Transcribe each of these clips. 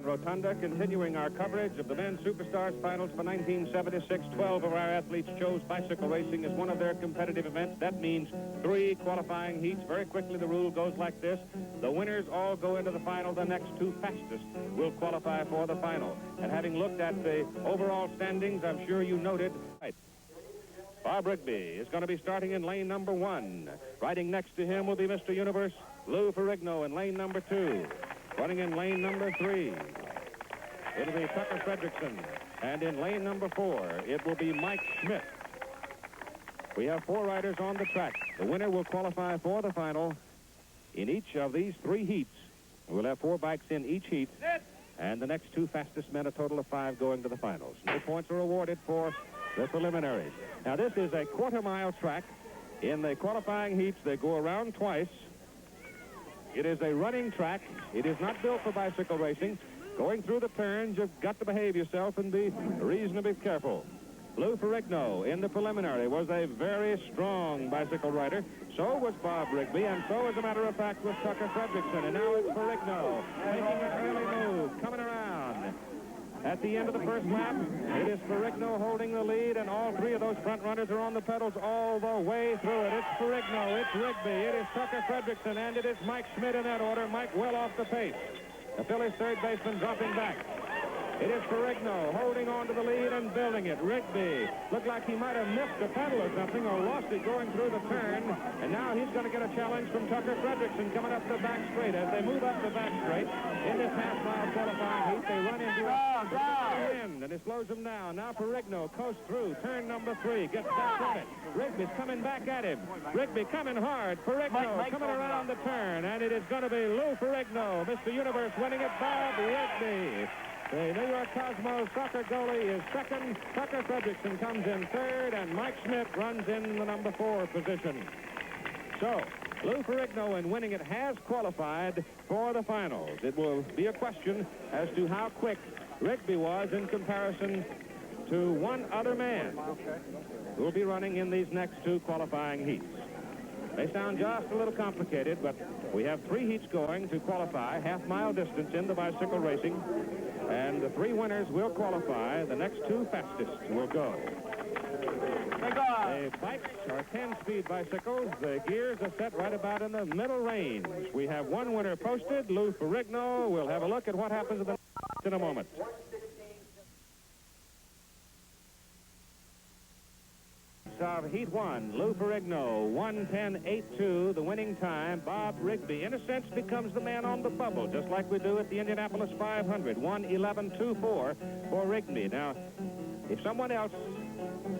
Rotunda, continuing our coverage of the men's Superstars Finals for 1976. 12 of our athletes chose bicycle racing as one of their competitive events. That means 3 qualifying heats. Very quickly, the rule goes like this. The winners all go into the final. The next 2 fastest will qualify for the final. And having looked at the overall standings, I'm sure you noted... Bob Rigby is going to be starting in lane number 1. Riding next to him will be Mr. Universe, Lou Ferrigno, in lane number 2. Running in lane number 3, it'll be Tucker Frederickson. And in lane number 4, it will be Mike Schmidt. We have 4 riders on the track. The winner will qualify for the final in each of these 3 heats. We'll have 4 bikes in each heat. And the next 2 fastest men, a total of 5, going to the finals. No points are awarded for the preliminaries. Now, this is a quarter-mile track. In the qualifying heats, they go around twice. It is a running track. It is not built for bicycle racing. Going through the turns, you've got to behave yourself and be reasonably careful. Lou Ferrigno in the preliminary was a very strong bicycle rider. So was Bob Rigby, and so, as a matter of fact, was Tucker Frederickson. And now it's Ferrigno making an early move, coming around. At the end of the first lap, it is Ferrigno holding the lead, and all 3 of those front runners are on the pedals all the way through it. It's Ferrigno, it's Rigby, it is Tucker Frederickson, and it is Mike Schmidt in that order. Mike well off the pace. The Phillies third baseman dropping back. It is Ferrigno holding on to the lead and building it. Rigby looked like he might have missed a pedal or something or lost it going through the turn. And now he's going to get a challenge from Tucker Frederickson coming up the back straight. As they move up the back straight in this half-mile qualifying heat, they run into a wind, and it slows them down. Now Ferrigno coasts through turn number 3, gets back on it. Rigby's coming back at him. Rigby coming hard. Ferrigno coming around the turn, and it is going to be Lou Ferrigno, Mr. Universe, winning it. Bob Rigby, the New York Cosmos soccer goalie, is second. Tucker Frederickson comes in third, and Mike Schmidt runs in the number 4 position. So, Lou Ferrigno, in winning it, has qualified for the finals. It will be a question as to how quick Rigby was in comparison to one other man who will be running in these next 2 qualifying heats. They sound just a little complicated, but we have 3 heats going to qualify, half-mile distance in the bicycle racing. And the 3 winners will qualify. The next 2 fastest will go. The bikes are 10-speed bicycles. The gears are set right about in the middle range. We have 1 winner posted, Lou Ferrigno. We'll have a look at what happens in a moment. Of Heat 1, Lou Ferrigno, 1:10.82, the winning time. Bob Rigby, in a sense, becomes the man on the bubble, just like we do at the Indianapolis 500, 1:11.24 for Rigby. Now, if someone else,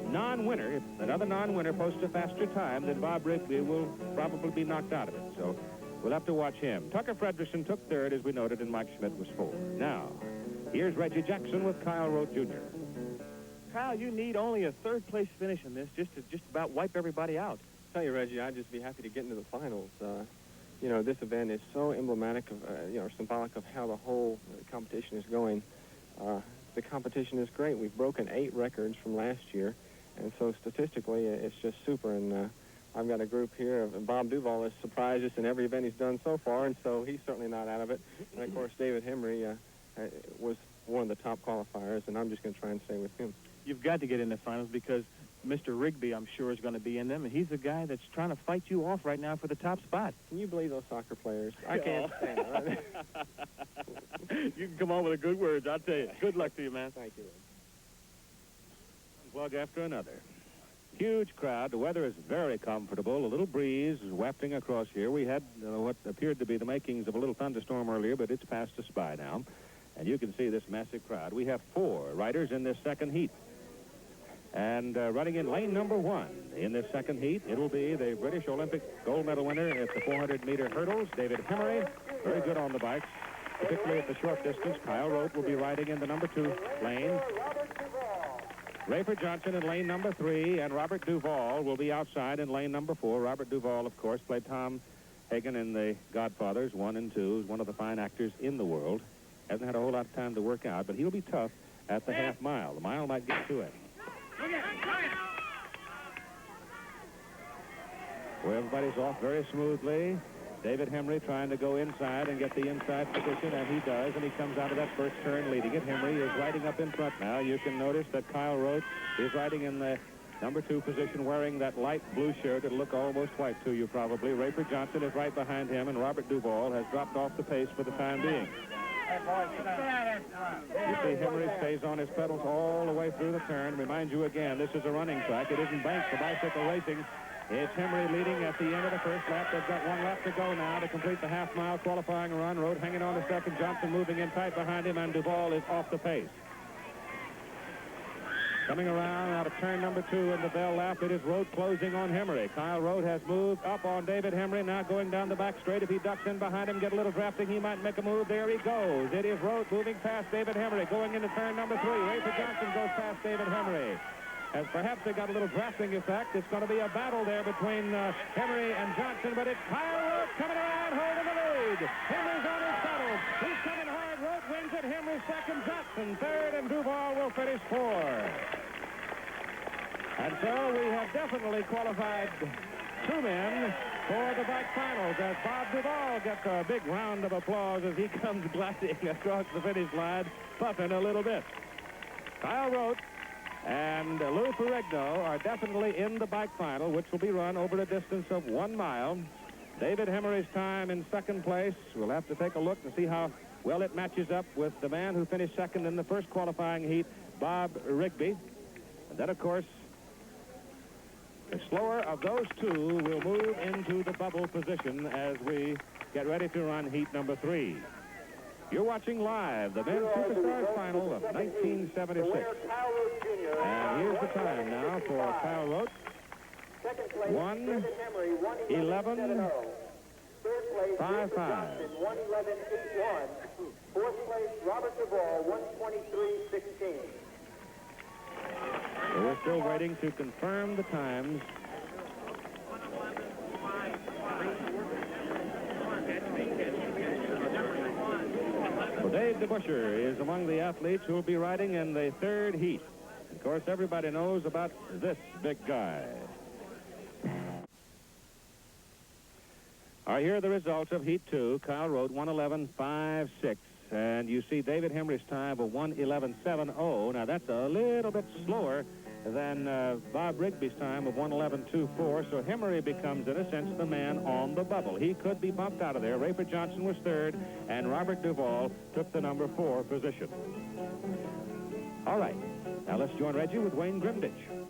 non-winner, if another non-winner posts a faster time, then Bob Rigby will probably be knocked out of it. So we'll have to watch him. Tucker Frederickson took third, as we noted, and Mike Schmidt was 4. Now, here's Reggie Jackson with Kyle Rote Jr. Kyle, you need only a 3rd-place finish in this just to about wipe everybody out. Tell you, Reggie, I'd just be happy to get into the finals. You know, this event is so emblematic of, symbolic of how the whole competition is going. The competition is great. We've broken 8 records from last year, and so statistically, it's just super. And I've got a group here. Bob Duvall has surprised us in every event he's done so far, and so he's certainly not out of it. And, of course, David Hemery was one of the top qualifiers, and I'm just going to try and stay with him. You've got to get in the finals because Mr. Rigby, I'm sure, is going to be in them, and he's the guy that's trying to fight you off right now for the top spot. Can you believe those soccer players? I can't stand it. You can come on with the good words, I'll tell you. Good luck to you, man. Thank you. Plug after another. Huge crowd. The weather is very comfortable. A little breeze is wafting across here. We had what appeared to be the makings of a little thunderstorm earlier, but it's passed us by now. And you can see this massive crowd. We have 4 riders in this second heat. And running in lane number 1 in this second heat, it'll be the British Olympic gold medal winner at the 400-meter hurdles, David Hemery. Very good on the bikes, particularly at the short distance. Kyle Rote will be riding in the number 2 lane. Rafer Johnson in lane number 3, and Robert Duvall will be outside in lane number 4. Robert Duvall, of course, played Tom Hagen in The Godfathers 1 and 2. He's one of the fine actors in the world. Hasn't had a whole lot of time to work out, but he'll be tough at the half mile. The mile might get to him. Well, everybody's off very smoothly. David Hemery trying to go inside and get the inside position, and he does, and he comes out of that first turn leading it. Hemery is riding up in front now. You can notice that Kyle Rote is riding in the number 2 position, wearing that light blue shirt. It'll look almost white to you, probably. Rafer Johnson is right behind him, and Robert Duvall has dropped off the pace for the time being. You see Hemery stays on his pedals all the way through the turn. Remind you again, this is a running track. It isn't banked for bicycle racing. It's Hemery leading at the end of the first lap. They've got 1 lap to go now to complete the half-mile qualifying run. Rote hanging on to second. Johnson moving in tight behind him, and Duvall is off the pace. Coming around out of turn number 2 in the bell lap, it is Rote closing on Hemery. Kyle Rote has moved up on David Hemery, now going down the back straight. If he ducks in behind him, get a little drafting, he might make a move. There he goes. It is Rote moving past David Hemery, going into turn number 3. Rafer Johnson goes past David Hemery. As perhaps they got a little drafting effect, it's going to be a battle there between Hemery and Johnson, but it's Kyle Rote coming around, holding the lead. Hemery's on his pedals. He's coming hard. Rote wins it. Hemery second, Johnson third, and Duvall will finish 4. And so we have definitely qualified 2 men for the bike finals, as Bob Duvall gets a big round of applause as he comes gliding across the finish line, puffing a little bit. Kyle Rote and Lou Ferrigno are definitely in the bike final, which will be run over a distance of 1 mile. David Hemery's time in second place. We'll have to take a look and see how well it matches up with the man who finished second in the first qualifying heat, Bob Rigby. And then, of course, the slower of those 2 will move into the bubble position as we get ready to run heat number 3. You're watching live the men's Superstars final of 1976. And here's the time now for Kyle Rote. 1:11.55. Fourth place, Robert Duvall, 1:23.16. So we're still waiting to confirm the times. Well, Dave DeBusschere is among the athletes who will be riding in the 3rd heat. Of course, everybody knows about this big guy. All right, here are the results of heat 2. Kyle Rote, 1:11.56. And you see David Hemery's time of 1:11.70. Now, that's a little bit slower than Bob Rigby's time of 1:11.24. So Hemery becomes, in a sense, the man on the bubble. He could be bumped out of there. Rafer Johnson was 3rd, and Robert Duvall took the number 4 position. All right, now let's join Reggie with Wayne Grimditch.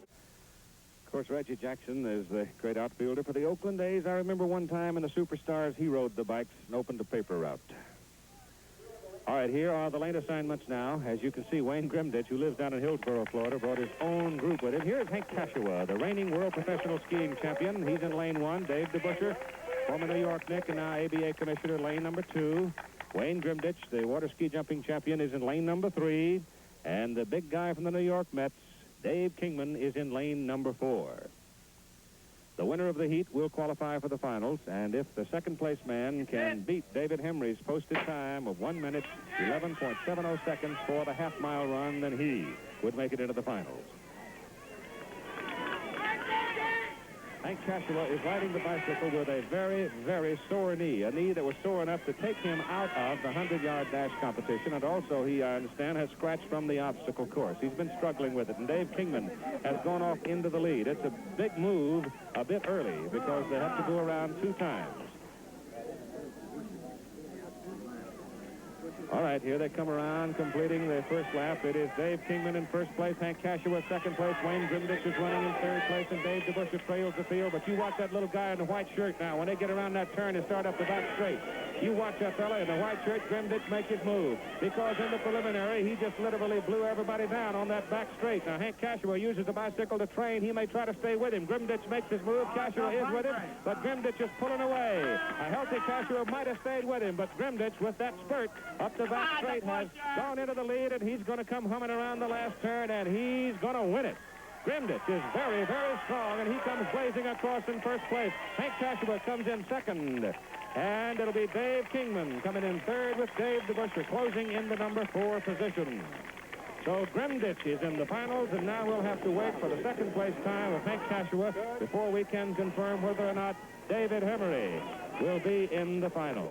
Of course, Reggie Jackson is the great outfielder for the Oakland A's. I remember one time in the Superstars, he rode the bikes and opened a paper route. All right, here are the lane assignments now. As you can see, Wayne Grimditch, who lives down in Hillsboro, Florida, brought his own group with him. Here's Hank Kashiwa, the reigning world professional skiing champion. He's in lane 1. Dave DeBusschere, former New York KNICK and now ABA commissioner, lane number 2. Wayne Grimditch, the water ski jumping champion, is in lane number 3. And the big guy from the New York Mets, Dave Kingman, is in lane number 4. The winner of the heat will qualify for the finals, and if the second-place man can beat David Hemery's posted time of 1 minute, 11.70 seconds for the half-mile run, then he would make it into the finals. Hank Kashiwa is riding the bicycle with a very, very sore knee, a knee that was sore enough to take him out of the 100-yard dash competition, and also, he, I understand, has scratched from the obstacle course. He's been struggling with it, and Dave Kingman has gone off into the lead. It's a big move a bit early because they have to go around 2 times. All right, here they come around, completing the first lap. It is Dave Kingman in first place, Hank Kashiwa second place, Wayne Grimditch is running in third place, and Dave DeBusschere trails the field. But you watch that little guy in the white shirt now. When they get around that turn and start up the back straight, you watch that fella in the white shirt, Grimditch, make his move. Because in the preliminary, he just literally blew everybody down on that back straight. Now, Hank Kashiwa uses the bicycle to train. He may try to stay with him. Grimditch makes his move. Kashiwa is with him, but Grimditch is pulling away. A healthy Kashiwa might have stayed with him, but Grimditch, with that spurt up the back straight, has gone into the lead, and he's going to come humming around the last turn, and he's going to win it. Grimditch is very, very strong, and he comes blazing across in first place. Hank Kashiwa comes in second, and it'll be Dave Kingman coming in third with Dave DeBusschere closing in the number 4 position. So Grimditch is in the finals, and now we'll have to wait for the second place time of Hank Kashiwa before we can confirm whether or not David Hemery will be in the final.